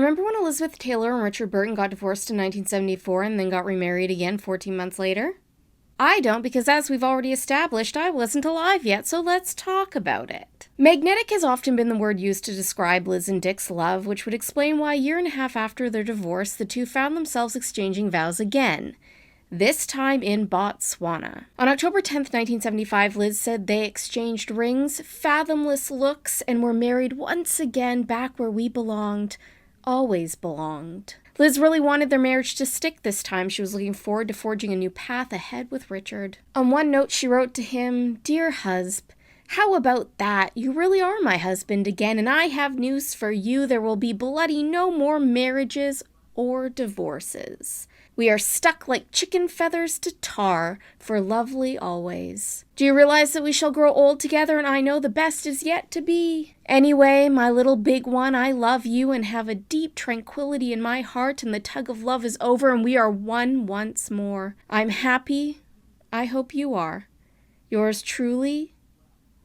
remember when Elizabeth Taylor and Richard Burton got divorced in 1974 and then got remarried again 14 months later? I don't, because as we've already established, I wasn't alive yet, so let's talk about it. Magnetic has often been the word used to describe Liz and Dick's love, which would explain why a year and a half after their divorce, the two found themselves exchanging vows again. This time in Botswana. On October 10th, 1975, Liz said they exchanged rings, fathomless looks, and were married once again back where we belonged, always belonged. Liz really wanted their marriage to stick this time. She was looking forward to forging a new path ahead with Richard. On one note, she wrote to him, "Dear husb, how about that? You really are my husband again, and I have news for you. There will be bloody no more marriages or divorces. We are stuck like chicken feathers to tar, for lovely always. Do you realize that we shall grow old together, and I know the best is yet to be? Anyway, my little big one, I love you and have a deep tranquility in my heart, and the tug of love is over, and we are one once more. I'm happy. I hope you are. Yours truly,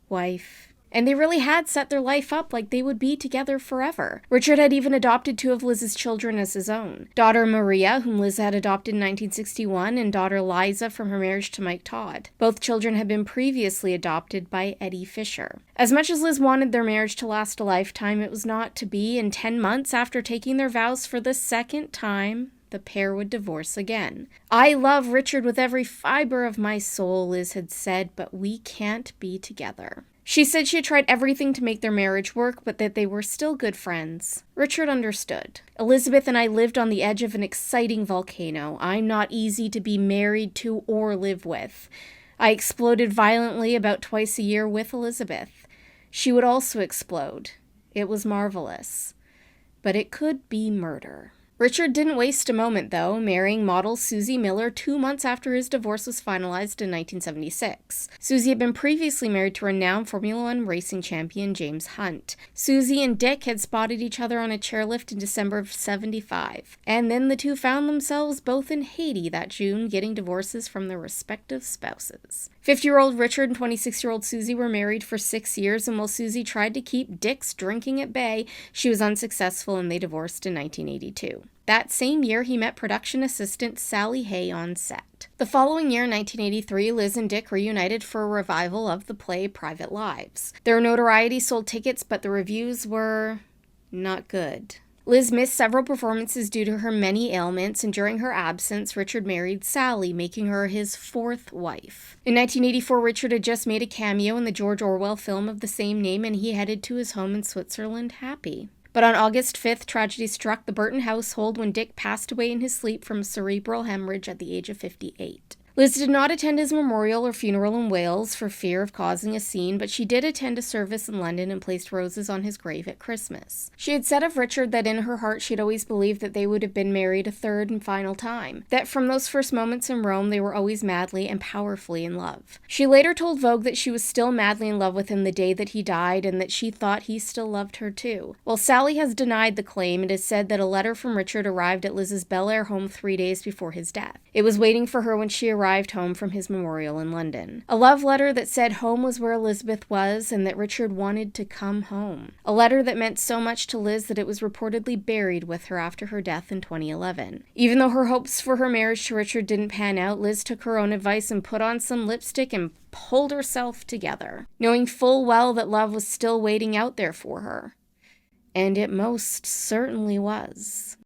wife." And they really had set their life up like they would be together forever. Richard had even adopted two of Liz's children as his own. Daughter Maria, whom Liz had adopted in 1961, and daughter Liza from her marriage to Mike Todd. Both children had been previously adopted by Eddie Fisher. As much as Liz wanted their marriage to last a lifetime, it was not to be, and 10 months after taking their vows for the second time, the pair would divorce again. "I love Richard with every fiber of my soul," Liz had said, "but we can't be together." She said she had tried everything to make their marriage work, but that they were still good friends. Richard understood. "Elizabeth and I lived on the edge of an exciting volcano. I'm not easy to be married to or live with. I exploded violently about twice a year with Elizabeth. She would also explode. It was marvelous. But it could be murder." Richard didn't waste a moment, though, marrying model Susie Miller 2 months after his divorce was finalized in 1976. Susie had been previously married to renowned Formula One racing champion James Hunt. Susie and Dick had spotted each other on a chairlift in December of '75, and then the two found themselves both in Haiti that June, getting divorces from their respective spouses. 50-year-old Richard and 26-year-old Susie were married for 6 years, and while Susie tried to keep Dick's drinking at bay, she was unsuccessful and they divorced in 1982. That same year, he met production assistant Sally Hay on set. The following year, 1983, Liz and Dick reunited for a revival of the play Private Lives. Their notoriety sold tickets, but the reviews were not good. Liz missed several performances due to her many ailments, and during her absence, Richard married Sally, making her his 4th wife. In 1984, Richard had just made a cameo in the George Orwell film of the same name, and he headed to his home in Switzerland happy. But on August 5th, tragedy struck the Burton household when Dick passed away in his sleep from cerebral hemorrhage at the age of 58. Liz did not attend his memorial or funeral in Wales for fear of causing a scene, but she did attend a service in London and placed roses on his grave at Christmas. She had said of Richard that in her heart she'd always believed that they would have been married a third and final time, that from those first moments in Rome they were always madly and powerfully in love. She later told Vogue that she was still madly in love with him the day that he died and that she thought he still loved her too. While Sally has denied the claim, it is said that a letter from Richard arrived at Liz's Bel Air home 3 days before his death. It was waiting for her when she arrived home from his memorial in London. A love letter that said home was where Elizabeth was and that Richard wanted to come home. A letter that meant so much to Liz that it was reportedly buried with her after her death in 2011. Even though her hopes for her marriage to Richard didn't pan out, Liz took her own advice and put on some lipstick and pulled herself together, knowing full well that love was still waiting out there for her. And it most certainly was.